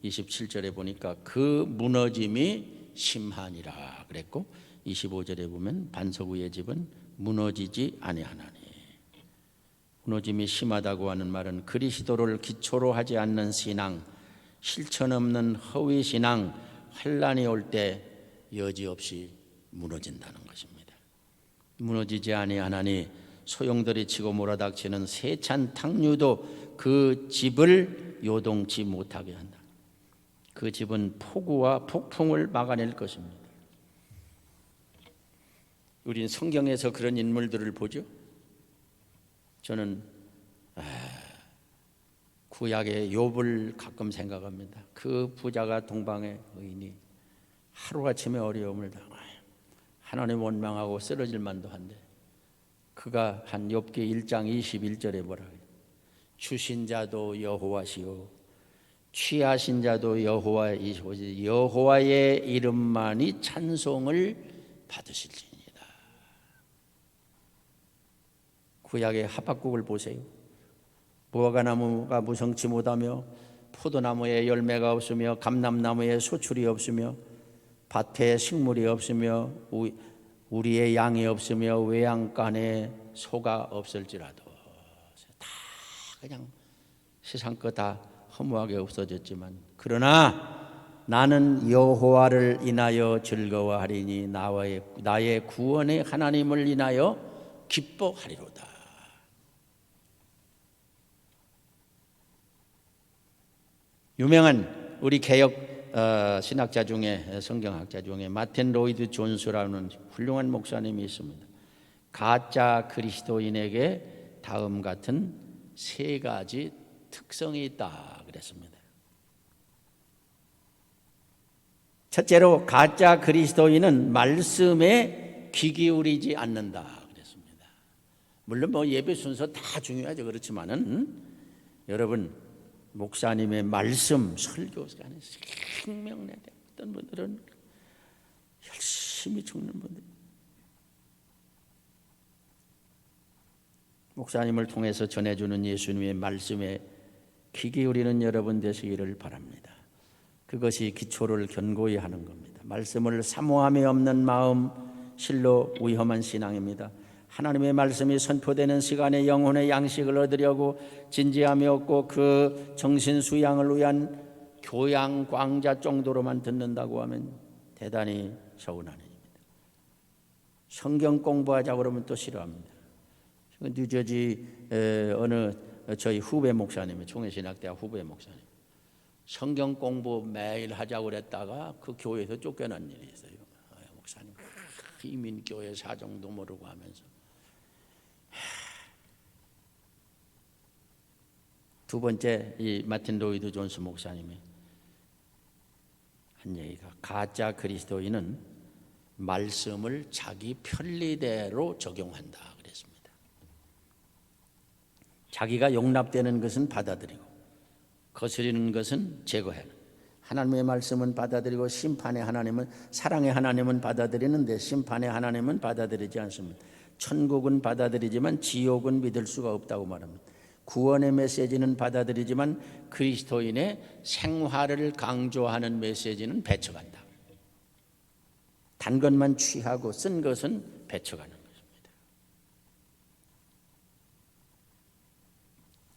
27절에 보니까 그 무너짐이 심하니라 그랬고, 25절에 보면 반석 위의 집은 무너지지 아니하나니. 무너짐이 심하다고 하는 말은 그리스도를 기초로 하지 않는 신앙, 실천 없는 허위 신앙, 환난이 올 때 여지없이 무너진다는 것입니다. 무너지지 아니하나니 소용돌이 치고 몰아닥치는 세찬 탕류도 그 집을 요동치 못하게 한다. 그 집은 폭우와 폭풍을 막아낼 것입니다. 우린 성경에서 그런 인물들을 보죠. 저는 구약의 욥을 가끔 생각합니다. 그 부자가 동방의 의인이 하루아침에 어려움을 당하여 하나님 원망하고 쓰러질 만도 한데, 그가 한 욥기 1장 21절에 뭐라 해요? 주신 자도 여호와시요 취하신 자도 여호와이시오지 여호와의 이름만이 찬송을 받으실지니이다. 구약의 하박국을 보세요. 무화과나무가 무성치 못하며 포도나무에 열매가 없으며 감람나무에 소출이 없으며 밭에 식물이 없으며 우리의 양이 없으며 외양간에 소가 없을지라도 다 그냥 세상 거 다 허무하게 없어졌지만, 그러나 나는 여호와를 인하여 즐거워하리니 나의 구원의 하나님을 인하여 기뻐하리로다. 유명한 우리 개혁 신학자 중에, 성경학자 중에 마틴 로이드 존스라는 훌륭한 목사님이 있습니다. 가짜 그리스도인에게 다음 같은 세 가지 특성이 있다 그랬습니다. 첫째로, 가짜 그리스도인은 말씀에 귀 기울이지 않는다 그랬습니다. 물론 뭐 예배 순서 다 중요하죠. 그렇지만은 여러분, 목사님의 말씀 설교 시간에 생명내 어떤 분들은 열심히 죽는 분들, 목사님을 통해서 전해주는 예수님의 말씀에 귀 기울이는 여러분 되시기를 바랍니다. 그것이 기초를 견고히 하는 겁니다. 말씀을 사모함이 없는 마음, 실로 위험한 신앙입니다. 하나님의 말씀이 선포되는 시간에 영혼의 양식을 얻으려고 진지함이 없고 그 정신 수양을 위한 교양 광자 정도로만 듣는다고 하면 대단히 서운한 일입니다. 성경 공부하자고 그러면 또 싫어합니다. 뉴저지 어느 저희 후배 목사님이, 총회신학대학 후배 목사님, 성경 공부 매일 하자고 그랬다가 그 교회에서 쫓겨난 일이 있어요. 목사님 이민교회 사정도 모르고 하면서. 두 번째, 이 마틴 로이드 존스 목사님이 한 얘기가, 가짜 그리스도인은 말씀을 자기 편리대로 적용한다 그랬습니다. 자기가 용납되는 것은 받아들이고 거스리는 것은 제거하는, 하나님의 말씀은 받아들이고 심판의 하나님은, 사랑의 하나님은 받아들이는데 심판의 하나님은 받아들이지 않습니다. 천국은 받아들이지만 지옥은 믿을 수가 없다고 말합니다. 구원의 메시지는 받아들이지만 그리스도인의 생활을 강조하는 메시지는 배척한다. 단 것만 취하고 쓴 것은 배척하는 것입니다.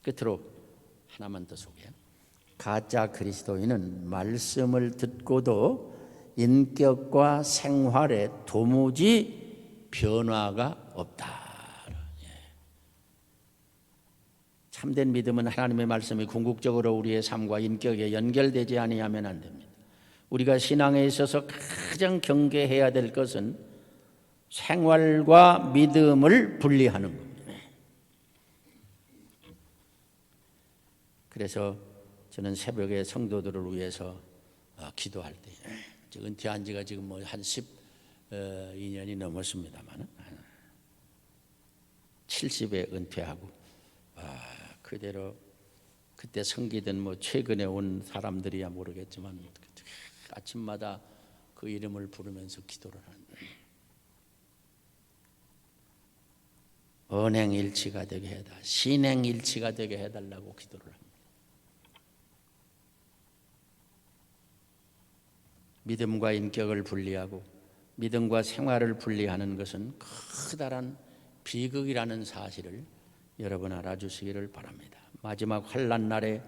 끝으로 하나만 더 소개해. 가짜 그리스도인은 말씀을 듣고도 인격과 생활에 도무지 변화가 없다. 참된 믿음은 하나님의 말씀이 궁극적으로 우리의 삶과 인격에 연결되지 아니하면 안 됩니다. 우리가 신앙에 있어서 가장 경계해야 될 것은 생활과 믿음을 분리하는 겁니다. 그래서 저는 새벽에 성도들을 위해서 기도할 때, 은퇴한 지가 지금 뭐 한 12년이 넘었습니다만 70에 은퇴하고 그대로 그때 섬기던 뭐 최근에 온 사람들이야 모르겠지만 아침마다 그 이름을 부르면서 기도를 하는 언행일치가 되게 해다 신행일치가 되게 해달라고 기도를 합니다. 믿음과 인격을 분리하고 믿음과 생활을 분리하는 것은 커다란 비극이라는 사실을 여러분 알아주시기를 바랍니다. 마지막 환난 날에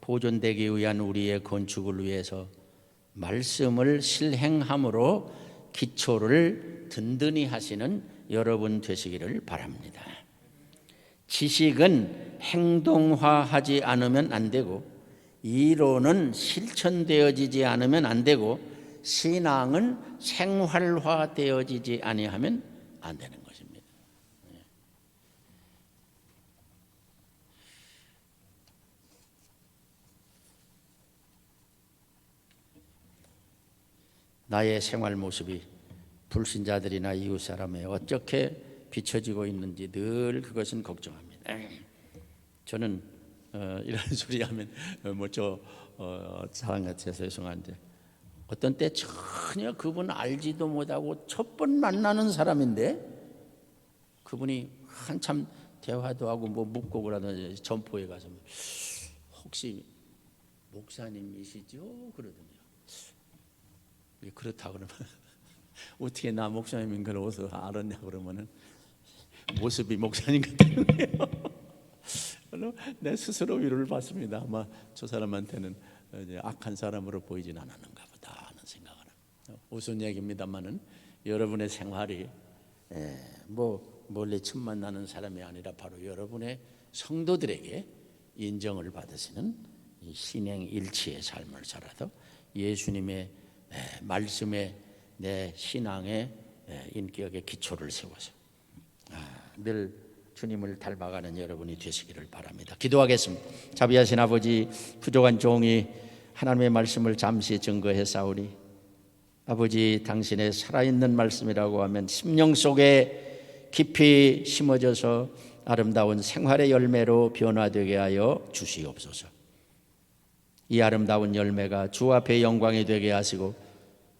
보존되기 위한 우리의 건축을 위해서 말씀을 실행함으로 기초를 든든히 하시는 여러분 되시기를 바랍니다. 지식은 행동화하지 않으면 안 되고 이론은 실천되어지지 않으면 안 되고 신앙은 생활화되어지지 아니하면 안 되는 것입니다. 나의 생활 모습이 불신자들이나 이웃 사람에 어떻게 비춰지고 있는지 늘 그것은 걱정합니다. 저는 이런 소리 하면 뭐저 사람 같아서 죄송한데 어떤 때 전혀 그분 알지도 못하고 첫 번 만나는 사람인데 그분이 한참 대화도 하고 뭐 묻고 그러더니 점포에 가서 혹시 목사님이시죠? 그러더니 그렇다 그러면 어떻게 나 목사님인 걸 어디서 알았냐 그러면은 모습이 목사님 같다는 거예요. 내 스스로 위로를 받습니다. 아마 저 사람한테는 악한 사람으로 보이진 않았는가 보다 하는 생각을 합니다. 우스운 얘기입니다만은 여러분의 생활이 뭐 멀리 틈만 나는 사람이 아니라 바로 여러분의 성도들에게 인정을 받으시는 이 신행일치의 삶을 살아도 예수님의 말씀에 내 신앙의 인격의 기초를 세워서 늘 주님을 닮아가는 여러분이 되시기를 바랍니다. 기도하겠습니다. 자비하신 아버지, 부족한 종이 하나님의 말씀을 잠시 증거해 싸우니 아버지 당신의 살아있는 말씀이라고 하면 심령 속에 깊이 심어져서 아름다운 생활의 열매로 변화되게 하여 주시옵소서. 이 아름다운 열매가 주 앞에 영광이 되게 하시고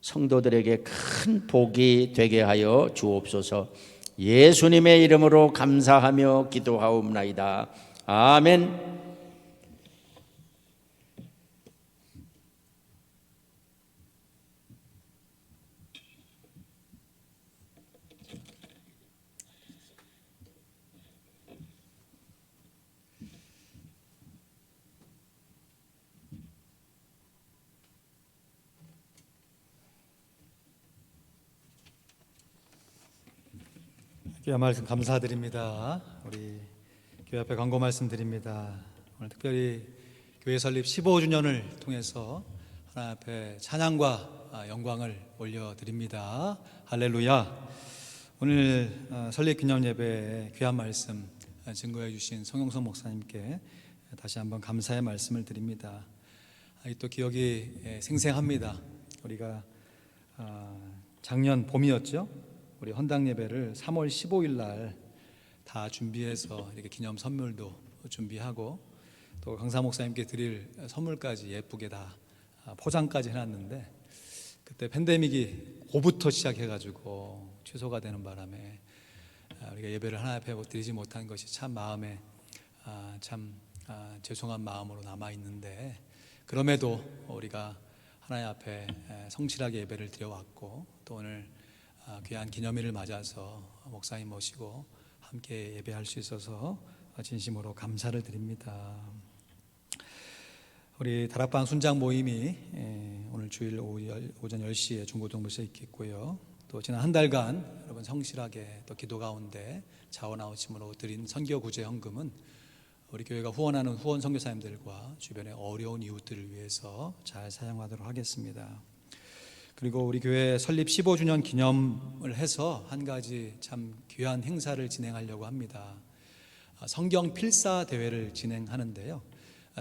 성도들에게 큰 복이 되게 하여 주옵소서. 예수님의 이름으로 감사하며 기도하옵나이다. 아멘. 교회 말씀 감사드립니다. 우리 교회 앞에 광고 말씀드립니다. 오늘 특별히 교회 설립 15주년을 통해서 하나님 앞에 찬양과 영광을 올려드립니다. 할렐루야. 오늘 설립 기념 예배에 귀한 말씀 증거해 주신 송영석 목사님께 다시 한번 감사의 말씀을 드립니다. 또 기억이 생생합니다. 우리가 작년 봄이었죠. 우리 헌당 예배를 3월 15일 날 다 준비해서 이렇게 기념 선물도 준비하고 또 강사 목사님께 드릴 선물까지 예쁘게 다 포장까지 해놨는데 그때 팬데믹이 고부터 시작해가지고 취소가 되는 바람에 우리가 예배를 하나님 앞에 드리지 못한 것이 참 마음에 참 죄송한 마음으로 남아 있는데 그럼에도 우리가 하나님 앞에 성실하게 예배를 드려왔고 또 오늘 귀한 기념일을 맞아서 목사님 모시고 함께 예배할 수 있어서 진심으로 감사를 드립니다. 우리 다락방 순장 모임이 오늘 주일 오전 10시에 중고등부서에 있겠고요. 또 지난 한 달간 여러분 성실하게 또 기도 가운데 자원 아우침으로 드린 선교 구제 헌금은 우리 교회가 후원하는 후원 선교사님들과 주변의 어려운 이웃들을 위해서 잘 사용하도록 하겠습니다. 그리고 우리 교회 설립 15주년 기념을 해서 한 가지 참 귀한 행사를 진행하려고 합니다. 성경 필사 대회를 진행하는데요.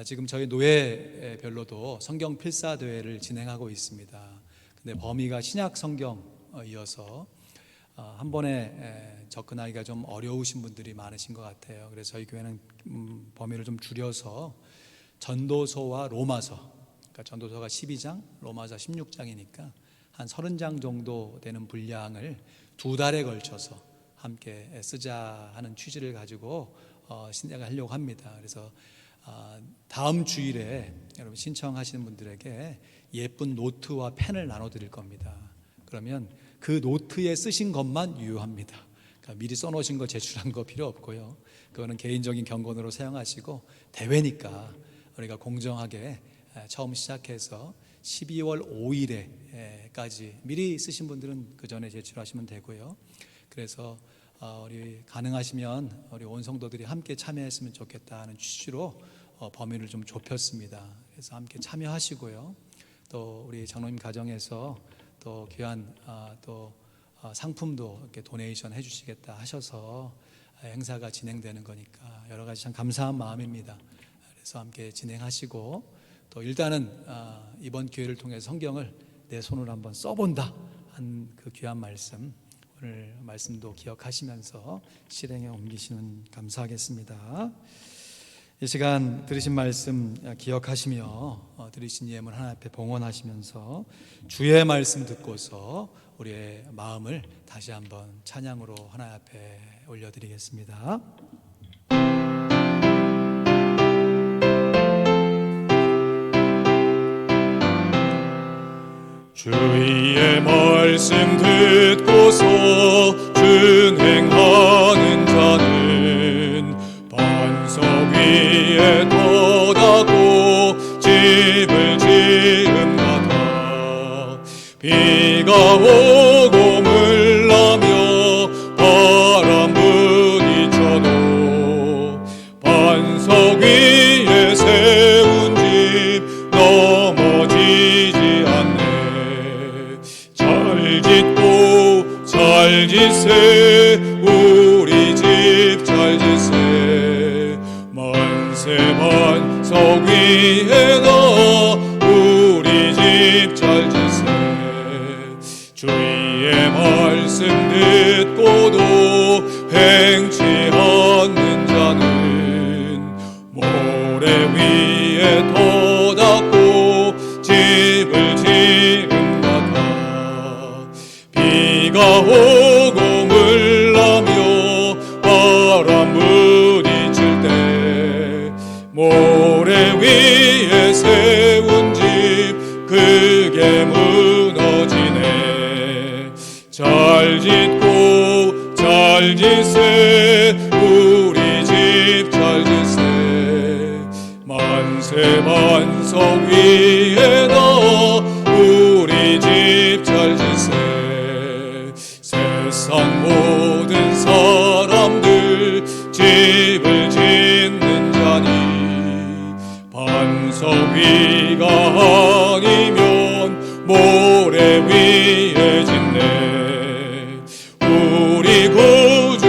지금 저희 노예별로도 성경 필사 대회를 진행하고 있습니다. 근데 범위가 신약 성경이어서 한 번에 접근하기가 좀 어려우신 분들이 많으신 것 같아요. 그래서 저희 교회는 범위를 좀 줄여서 전도서와 로마서, 그러니까 전도서가 12장, 로마서 16장이니까 한 30장 정도 되는 분량을 2달에 걸쳐서 함께 쓰자 하는 취지를 가지고 신청하려고 합니다. 그래서 다음 주일에 여러분 신청하시는 분들에게 예쁜 노트와 펜을 나눠드릴 겁니다. 그러면 그 노트에 쓰신 것만 유효합니다. 그러니까 미리 써놓으신 거 제출한 거 필요 없고요. 그거는 개인적인 경건으로 사용하시고, 대회니까 우리가 공정하게 처음 시작해서 12월 5일에까지 미리 쓰신 분들은 그 전에 제출하시면 되고요. 그래서 우리 가능하시면 우리 온 성도들이 함께 참여했으면 좋겠다는 취지로 범위를 좀 좁혔습니다. 그래서 함께 참여하시고요. 또 우리 장로님 가정에서 또 귀한 또 상품도 이렇게 도네이션 해주시겠다 하셔서 행사가 진행되는 거니까 여러 가지 참 감사한 마음입니다. 그래서 함께 진행하시고, 또 일단은 이번 기회를 통해 성경을 내 손으로 한번 써본다 한 그 귀한 말씀, 오늘 말씀도 기억하시면서 실행에 옮기시면 감사하겠습니다. 이 시간 들으신 말씀 기억하시며 들으신 예물 하나님 앞에 봉헌하시면서 주의 말씀 듣고서 우리의 마음을 다시 한번 찬양으로 하나님 앞에 올려드리겠습니다. 주의 말씀 듣고서 준행하는 자는 반석 위에 터다고 집을 지은 같아. 비가 오고 물나며 바람 부딪혀도 반석 위에 세운 집 넘어지지 않네. 잘 짓고 잘 짓세 우리 집 잘 짓세. 만세 반석 위에다 우리 집 잘 짓세. 주의 말씀 듣고도 행치 않는 자는 모래 위에 터닫고 집을 지은 같아. 비가 오고 물나며 바람 부딪힐 때 모래 위에 세운 집 그게 무너지네. 잘 짓고 잘 짓세 우리 집 잘 짓세. 만세 반석 위에다 우리 집 잘 짓세. 세상 모든 사람들 집을 짓는 자니 반석 위가 아니면 모래 위에 짓네. 우리 구주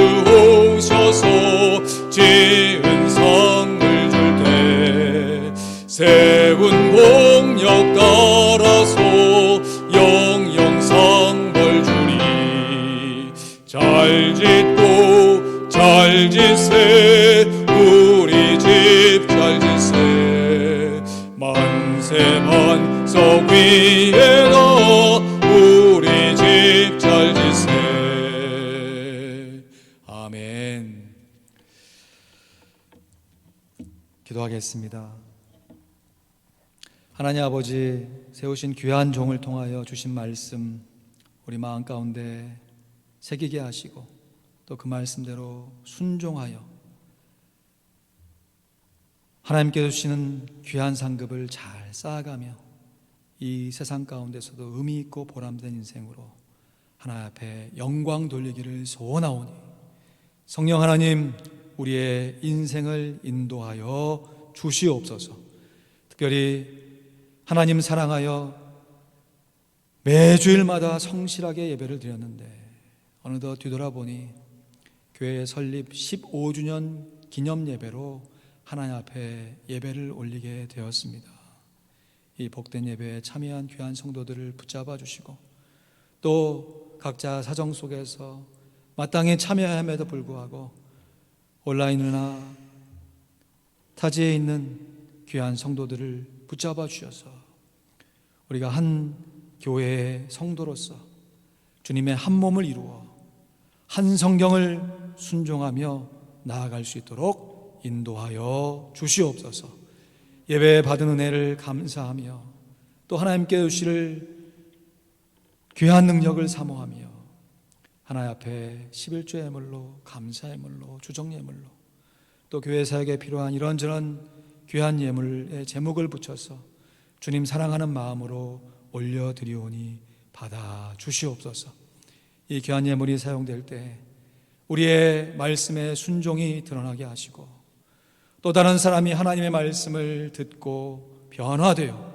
오셔서 지은 성을 줄 때 세운 공력 따라서 영영 상벌 주리. 잘 짓고 잘 짓세 우리 집 잘 짓세. 만세 반석 위에다 우리 집 잘 짓세. 아멘. 기도하겠습니다. 하나님 아버지, 세우신 귀한 종을 통하여 주신 말씀 우리 마음 가운데 새기게 하시고 또 그 말씀대로 순종하여 하나님께서 주시는 귀한 상급을 잘 쌓아가며 이 세상 가운데서도 의미 있고 보람된 인생으로 하나님 앞에 영광 돌리기를 소원하오니 성령 하나님 우리의 인생을 인도하여 주시옵소서. 특별히 하나님 사랑하여 매주일마다 성실하게 예배를 드렸는데 어느덧 뒤돌아보니 교회 설립 15주년 기념 예배로 하나님 앞에 예배를 올리게 되었습니다. 이 복된 예배에 참여한 귀한 성도들을 붙잡아 주시고 또 각자 사정 속에서 마땅히 참여함에도 불구하고 온라인이나 타지에 있는 귀한 성도들을 붙잡아 주셔서 우리가 한 교회의 성도로서 주님의 한 몸을 이루어 한 성경을 순종하며 나아갈 수 있도록 인도하여 주시옵소서. 예배 받은 은혜를 감사하며 또 하나님께 주실 귀한 능력을 사모하며 하나님 앞에 11조 예물로 감사 예물로 주정 예물로 또 교회 사역에 필요한 이런저런 귀한 예물의 제목을 붙여서 주님 사랑하는 마음으로 올려드리오니 받아 주시옵소서. 이 귀한 예물이 사용될 때 우리의 말씀에 순종이 드러나게 하시고 또 다른 사람이 하나님의 말씀을 듣고 변화되어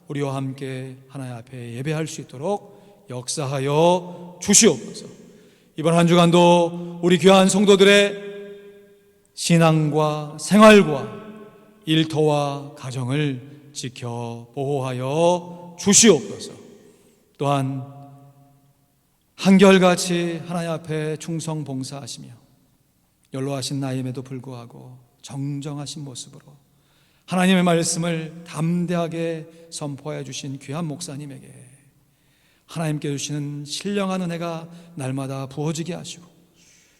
우리와 함께 하나님 앞에 예배할 수 있도록 역사하여 주시옵소서. 이번 한 주간도 우리 귀한 성도들의 신앙과 생활과 일터와 가정을 지켜 보호하여 주시옵소서. 또한 한결같이 하나님 앞에 충성 봉사하시며 연로하신 나이임에도 불구하고 정정하신 모습으로 하나님의 말씀을 담대하게 선포해 주신 귀한 목사님에게 하나님께 주시는 신령한 은혜가 날마다 부어지게 하시고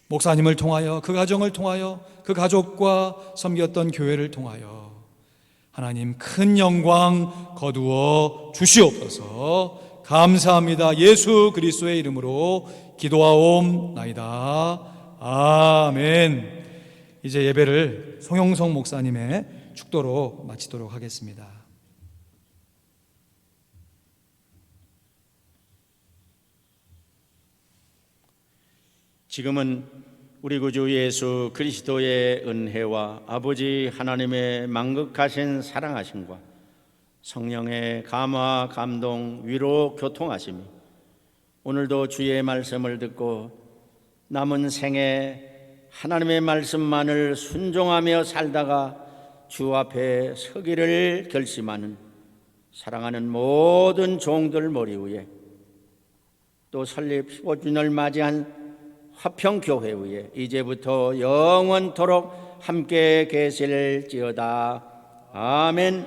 목사님을 통하여 그 가정을 통하여 그 가족과 섬겼던 교회를 통하여 하나님 큰 영광 거두어 주시옵소서. 감사합니다. 예수 그리스도의 이름으로 기도하옵나이다. 아멘. 이제 예배를 송영성 목사님의 축도로 마치도록 하겠습니다. 지금은 우리 구주 예수 그리스도의 은혜와 아버지 하나님의 만극하신 사랑하심과 성령의 감화, 감동, 위로, 교통하심이 오늘도 주의 말씀을 듣고 남은 생에 하나님의 말씀만을 순종하며 살다가 주 앞에 서기를 결심하는 사랑하는 모든 종들 머리 위에 또 설립 15주년을 맞이한 화평교회 위에 이제부터 영원토록 함께 계실지어다. 아멘.